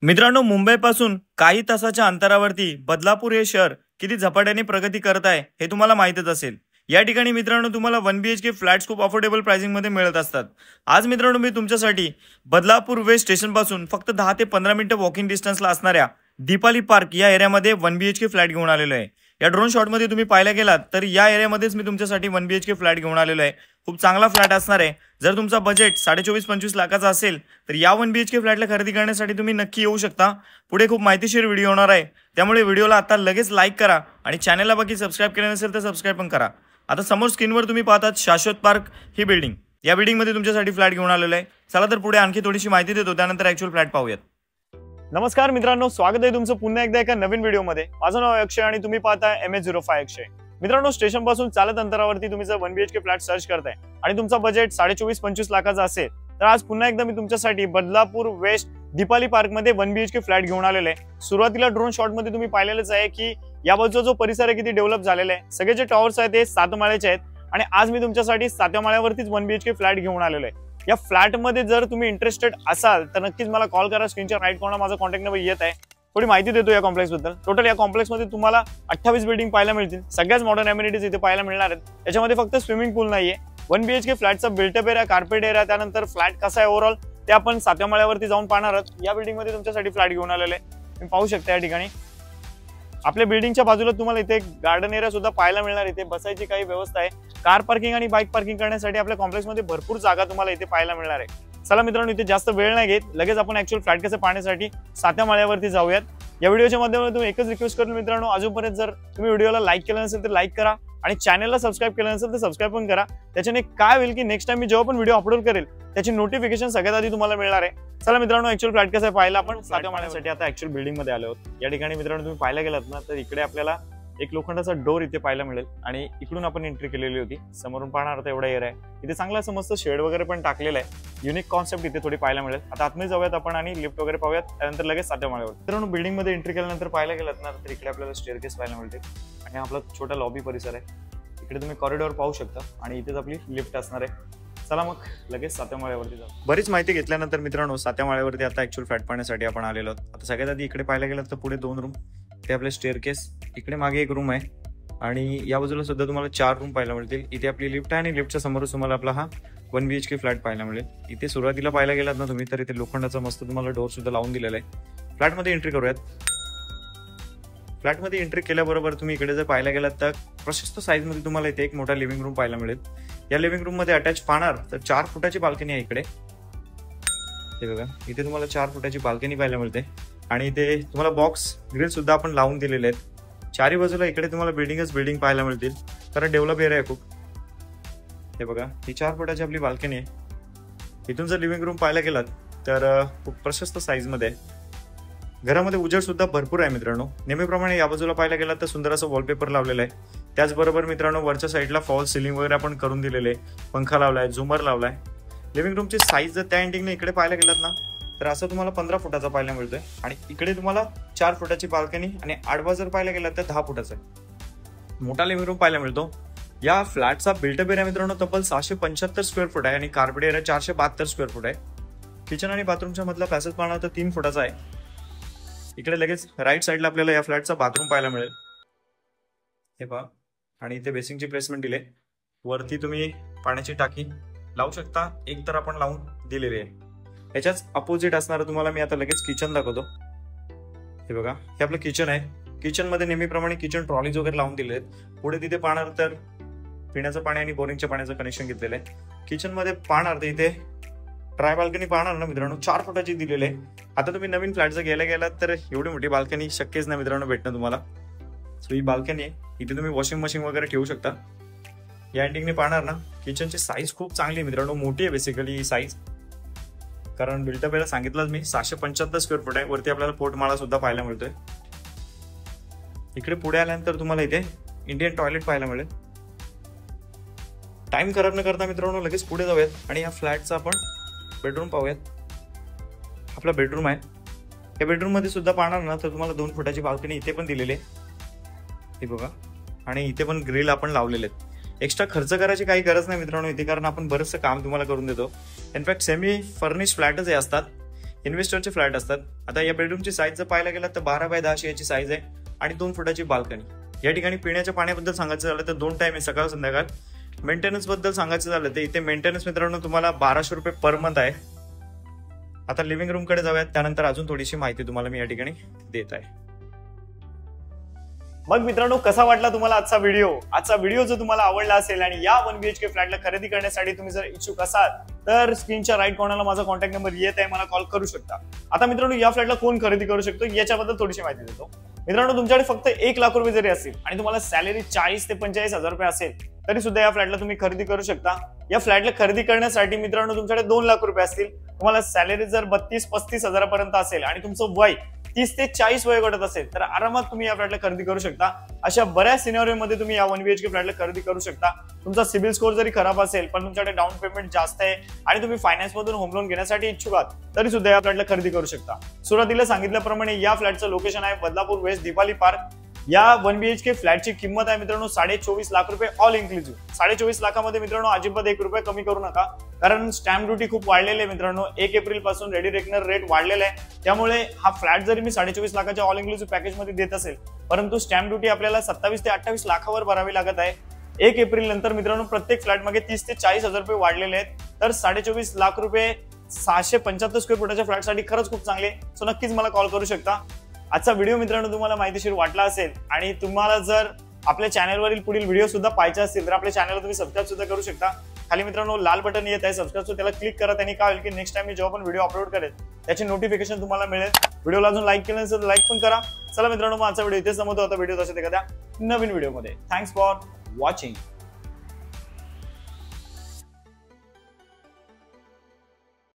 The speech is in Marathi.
मित्रांनो, मुंबईपासून काही तासाच्या अंतरावरती बदलापूर हे शहर किती झपाट्याने प्रगती करत आहे हे तुम्हाला माहीतच असेल। या ठिकाणी मित्रांनो तुम्हाला 1 BHK फ्लॅट्स खूप अफोर्डेबल प्राइसिंग मध्ये मिळत असतात। आज मित्रांनो मी तुमच्यासाठी बदलापूर वेस्ट स्टेशन पासून फक्त 10 ते 15 मिनिटं वॉकिंग डिस्टन्सला असणाऱ्या दीपाली पार्क या एरियामध्ये 1 BHK फ्लॅट घेऊन आलेलो आहे। या ड्रोन शॉट मध्ये तुम्ही पाहायला गेलात तर या एरियामध्येच मी तुमच्यासाठी 1 BHK फ्लॅट घेऊन आलेलो आहे। खूप चांगला फ्लॅट असणार आहे। जर तुमचा बजेट 24-25 लाखाचा असेल तर या 1 BHK फ्लॅटला खरेदी करण्यासाठी तुम्ही नक्की येऊ शकता। पुढे खूप माहितीशीर व्हिडिओ होणार आहे, त्यामुळे व्हिडिओला आता लगेच लाईक करा आणि चॅनलला बाकी सबस्क्राइब केले नसेल तर सबस्क्राइब पण करा। आता समोर स्क्रीनवर तुम्ही पाहतात शाश्वत पार्क ही बिल्डिंग। या बिल्डिंग मध्ये तुमच्यासाठी फ्लॅट घेऊन आलेलो आहे। चला तर पुढे आणखी थोडीशी माहिती देतो, त्यानंतर ऍक्च्युअल फ्लॅट पाहूयात। नमस्कार मित्रांनो, स्वागत आहे तुमचं पुन्हा एकदा एका नवीन व्हिडिओमध्ये। माझं नाव अक्षय आणि तुम्ही पाहताय MH05 अक्षय। मित्रांनो, स्टेशन पासून चालत अंतरावरती तुम्ही जर 1 BHK फ्लॅट सर्च करताय आणि तुमचा बजेट 24-25 लाखाचा असेल तर आज पुन्हा एकदा मी तुमच्यासाठी बदलापूर वेस्ट दीपाली पार्क मध्ये 1 BHK फ्लॅट घेऊन आलेलो आहे। सुरुवातीला ड्रोन शॉट मध्ये तुम्ही पाहिलेलंच आहे की या बाजूचा जो परिसर आहे किती डेव्हलप झालेला आहे। सगळे जे टॉवर्स आहेत ते 7 माळ्याचे आहेत आणि आज मी तुमच्यासाठी 7व्या माळ्यावरतीच 1 BHK फ्लॅट घेऊन आलेलो आहे। या फ्लॅट मध्ये जर तुम्ही इंटरेस्टेड असाल तर नक्कीच मला कॉल करा। स्क्रीनच्या राईट कॉर्नर माझा कॉन्टॅक्ट नंबर येत आहे। थोडी माहिती देतो या कॉम्प्लेक्स बद्दल। टोटल या कॉम्प्लेक्स मध्ये तुम्हाला 28 बिल्डिंग पाहायला मिळतील। सगळ्याच मॉडर्न अम्युनिटीज इथे पाहायला मिळणार आहेत। त्याच्यामध्ये फक्त स्विमिंग पूल नाहीये। 1 BHK फ्लॅटचा बिल्टअप एरिया, कार्पेट एरिया, त्यानंतर फ्लॅट कसा आहे ओव्हरऑल ते आपण 7व्या माळ्यावरती जाऊन पाहणार आहोत। या बिल्डिंग मध्ये तुमच्यासाठी फ्लॅट घेऊन आलेले आहे। तुम्ही पाहू शकता या ठिकाणी आपल्या बिल्डिंगच्या बाजूला तुम्हाला इथे गार्डन एरिया सुद्धा पाहायला मिळणार। इथे बसायची काही व्यवस्था आहे। कार पार्किंग आणि बाईक पार्किंग करण्यासाठी आपल्या कॉम्प्लेक्स मध्ये भरपूर जागा तुम्हाला इथे पाहायला मिळणार आहे। चला मित्रांनो, इथे जास्त वेळ नाही घेत, लगेच आपण ऍक्च्युअल फ्लॅट कसं पाहण्यासाठी 7व्या माळ्यावरती जाऊयात। या व्हिडिओच्या माध्यमातून तुम्ही एकच रिक्वेस्ट करेन मित्रांनो, अजूनपर्यंत जर तुम्ही व्हिडिओला लाईक केलं नसेल तर लाईक करा आणि चॅनलला सबस्क्राइब केलं नसेल तर सबस्क्राइब पण करा। त्याच्याने काय होईल की नेक्स्ट टाइम मी जेव्हा पण व्हिडिओ अपलोड करेल त्याची नोटिफिकेशन सगळ्यात आधी तुम्हाला मिळणार आहे। चला मित्रांनो, ऍक्च्युअल फ्लॅट कसं पाहायला आपण 7व्या माळ्यासाठी आता ऍक्च्युअल बिल्डिंग मध्ये आलो आहोत। या ठिकाणी मित्रांनो तुम्ही पाहायला गेलात ना तर इकडे आपल्याला एक लोखंडाचा डोर इथे पाहायला मिळेल आणि इकडून आपण एंट्री केलेली होती। समोरून पाहणार तर एवढा एरिया आहे। इथे चांगला असं मस्त शेड वगैरे पण टाकलेला आहे। युनिक कॉन्सेप्ट इथे थोडी पाहायला मिळेल। आता आतमध्ये जाऊयात आपण आणि लिफ्ट वगैरे पाहूयात, त्यानंतर लगेच 7व्या माळ्यावर। मित्रांनो, बिल्डिंग मध्ये एंट्री केल्यानंतर पाहायला गेलात ना तर इकडे आपल्याला स्टेअरकेस पाहायला मिळते आणि आपला छोटा लॉबी परिसर आहे। इकडे तुम्ही कॉरिडॉर पाहू शकता आणि इथेच आपली लिफ्ट असणार आहे। चला मग लगेच 7व्या माळ्यावरती जाऊ। बरीच माहिती घेतल्यानंतर मित्रांनो 7व्या माळ्यावरती आता ऍक्च्युअल फ्लॅट पाहण्यासाठी आपण आलेलो आहोत। आता सगळ्यात आधी इकडे पाहायला गेलात तर पुढे 2 रूम, ते आपले स्टेअरकेस, इकडे मागे एक रूम आहे आणि या बाजूला सुद्धा तुम्हाला 4 रूम पाहायला मिळतील। इथे आपली लिफ्ट आहे आणि लिफ्टच्या समोरच तुम्हाला आपला हा 1 BHK फ्लॅट पाहायला मिळेल। इथे सुरुवातीला पाहायला गेलात ना तुम्ही तर इथे लोखंडाचा मस्त तुम्हाला डोर सुद्धा लावून दिलेला आहे। फ्लॅटमध्ये एंट्री करूयात। फ्लॅटमध्ये एंट्री केल्याबरोबर तुम्ही इकडे जर पाहायला गेलात तर प्रशस्त साईज मध्ये तुम्हाला इथे एक मोठा लिव्हिंग रूम पाहायला मिळेल। या लिव्हिंग रूम मध्ये अटॅच पाहणार तर 4 फुटाची बाल्कनी आहे इकडे। हे बघा, इथे तुम्हाला 4 फुटाची बाल्कनी पाहायला मिळते आणि इथे तुम्हाला बॉक्स ग्रिल सुद्धा आपण लावून दिलेले आहेत। चारी बाजूला इकडे तुम्हाला बिल्डिंग पाहायला मिळतील कारण डेव्हलप एरिया आहे खूप। हे बघा, ही 4 फुटाची आपली बाल्कनी आहे। इथून जर लिव्हिंग रूम पाहायला गेलात तर खूप प्रशस्त साईज मध्ये आहे। घरामध्ये उजेड सुद्धा भरपूर आहे मित्रांनो। नेहमीप्रमाणे या बाजूला पाहायला गेलात तर सुंदर असं वॉलपेपर लावलेलं आहे। त्याचबरोबर मित्रांनो वरच्या साईडला फॉल सिलिंग वगैरे आपण करून दिलेले आहे। पंखा लावलाय, झुमर लावलाय। लिव्हिंग रूमची साईज जर त्या एंडिंगने इकडे पाहायला गेलात ना तर असं तुम्हाला 15 फुटाचा पाहायला मिळतोय आणि इकडे तुम्हाला 4 फुटाची बाल्कनी आणि आडवा जर पाहायला गेलात तर 10 फुटाचा आहे। मोठा लिव्हिंग रूम पाहायला मिळतो। या फ्लॅटचा बिल्टअप एरिया मित्रांनो तब्बल 675 स्क्वेअर फूट आहे आणि कार्पेट एरिया 472 स्क्वेअर फूट आहे। किचन आणि बाथरूमच्या मधला पॅसेज पाहणार तर 3 फुटाचा आहे। इकडे लगेच राईट साईडला आपल्याला या फ्लॅटचा बाथरूम पाहायला मिळेल। हे पहा, आणि इथे बेसिंगची प्लेसमेंट दिले। वरती तुम्ही पाण्याची टाकी लावू शकता, एक तर आपण लावून दिलेली आहे। याच्याच अपोजिट असणार तुम्हाला मी आता लगेच किचन दाखवतो। हे बघा, हे आपलं किचन आहे। किचन मध्ये नेहमीप्रमाणे किचन ट्रॉलीज वगैरे लावून दिले आहेत। पुढे तिथे पाहणार तर पिण्याचं पाणी आणि बोरिंगच्या पाण्याचं कनेक्शन घेतलेलं आहे। किचन मध्ये पाहणार तर इथे ट्राय बाल्कनी पाहणार ना मित्रांनो 4 फुटाची दिलेली आहे। आता तुम्ही नवीन फ्लॅट जर घ्यायला गेलात तर एवढी मोठी बाल्कनी शक्यच नाही मित्रांनो भेटणं तुम्हाला। सो ही बाल्कनी आहे, इथे तुम्ही वॉशिंग मशीन वगैरे ठेवू शकता। या एंडिंगने पाहणार ना किचनची साईज खूप चांगली आहे मित्रांनो, मोठी आहे बेसिकली साईज, कारण बिल्टअप याला सांगितलंच मी 675 स्क्वेअर फूट आहे। वरती आपल्याला पोर्टमाळा सुद्धा पाहायला मिळतोय। इकडे पुढे आल्यानंतर तुम्हाला इथे इंडियन टॉयलेट पाहायला मिळेल। टाइम खराब न करता मित्रांनो लगेच पुढे जाऊयात आणि या फ्लॅटचा आपण बेडरूम पाहूयात। आपला बेडरूम आहे। या बेडरूम मध्ये सुद्धा पाहणार ना तर तुम्हाला 2 फुटाची बाल्कनी इथे पण दिलेली आहे। हे बघा, आणि इथे पण ग्रिल आपण लावलेले आहेत। एक्स्ट्रा खर्च करायची काही गरज नाही मित्रांनो इथे, कारण आपण बरंचसं काम तुम्हाला करून देतो। इनफॅक्ट सेमी फर्निश फ्लॅटच हे असतात। इन्व्हेस्टरचे फ्लॅट असतात. आता या बेडरूमची साईज जर पाहायला गेला तर 12 बाय 10 याची साईज आहे आणि 2 फुटाची बाल्कनी. या ठिकाणी पिण्याच्या पाण्याबद्दल सांगायचं झालं तर 2 टाइम आहे, सकाळ संध्याकाळ. मेंटेनन्स बद्दल सांगायचं झालं तर इथे मेंटेनन्स मित्रांनो तुम्हाला 1200 रुपये पर मंथ आहे. आता लिव्हिंग रूम कडे जाऊयात, त्यानंतर अजून थोडीशी माहिती तुम्हाला मी या ठिकाणी देत आहे. मग मित्रांनो, कसा वाटला तुम्हाला आजचा व्हिडिओ? आजचा व्हिडिओ जर तुम्हाला आवडला असेल आणि या 1 BHK फ्लॅटला खरेदी करण्यासाठी तुम्ही जर इच्छुक असाल तर स्क्रीनच्या राईट कॉर्नरला माझा कॉन्टॅक्ट नंबर येत आहे, मला कॉल करू शकता. आता मित्रांनो, या फ्लॅटला कोण खरेदी करू शकतो याच्याबद्दल थोडीशी माहिती देतो. मित्रांनो, तुमच्याकडे फक्त 1 लाख रुपये जरी असतील आणि तुम्हाला सॅलरी 40 ते 45 हजार रुपये असेल तरी सुद्धा या फ्लॅटला तुम्ही खरेदी करू शकता. या फ्लॅटला खरेदी करण्यासाठी मित्रांनो तुमच्याकडे 2 लाख रुपये असतील, तुम्हाला सॅलरी जर 32-35 हजारापर्यंत असेल आणि तुमचं वय 30 ते 40 वयोगटात असेल तर आरामात तुम्ही या फ्लॅटला खरेदी करू शकता. अशा बऱ्याच सिनेरियोमध्ये तुम्ही या 1 BHK फ्लॅटला खरेदी करू शकता. तुमचा सिबिल स्कोर जरी खराब असेल पण तुमच्याकडे डाऊन पेमेंट जास्त आहे आणि तुम्ही फायनान्स मधून होम लोन घेण्यासाठी इच्छुक आहात तरी सुद्धा या फ्लॅटला खरेदी करू शकता. सुरुवातीला सांगितल्याप्रमाणे या फ्लॅटचं लोकेशन आहे बदलापूर वेस्ट दिवाली पार्क. या 1 BHK फ्लॅटची किंमत आहे मित्रांनो 24.5 लाख रुपये ऑल इन्क्लुसिव्ह. 24.5 लाखामध्ये मित्रांनो अजिबात 1 रुपया कमी करू नका, कारण स्टॅम्प ड्युटी खूप वाढलेली आहे मित्रांनो. 1 एप्रिल पासून रेडी रेकनर रेट वाढलेला आहे, त्यामुळे हा फ्लॅट जरी मी 24.5 लाखाच्या ऑल इन्क्लुसिव्ह पॅकेज मध्ये देत असेल परंतु स्टॅम्प ड्युटी आपल्याला 27 ते 28 लाखावर भरावी लागत आहे. 1 एप्रिल नंतर मित्रांनो प्रत्येक फ्लॅट मागे 30 ते 40 हजार रुपये वाढलेले आहेत. तर 24.5 लाख रुपये 675 स्क्वेअर फुटाच्या फ्लॅटसाठी खरंच खूप चांगले. सो नक्कीच मला कॉल करू शकता. आजचा व्हिडिओ मित्रांनो तुम्हाला माहितीशीर वाटला असेल आणि तुम्हाला जर आपल्या चॅनलवरील पुढील व्हिडिओ सुद्धा पाहायचे असतील तर आपल्या चॅनलला तुम्ही सबस्क्राईब सुद्धा करू शकता. खाली मित्रांनो लाल बटन येत आहे सबस्क्राईबचं, त्याला क्लिक करा. त्यांनी काय होईल की नेक्स्ट टाइम मी जेव्हा पण व्हिडिओ अपलोड करेल त्याची नोटिफिकेशन तुम्हाला मिळेल. व्हिडिओला अजून लाईक केलं नसेल तर लाईक पण करा. चला मित्रांनो, आजचा व्हिडिओ इथेच संपवतो. आता व्हिडिओ असेल एखाद्या नवीन व्हिडिओमध्ये. Thanks for watching.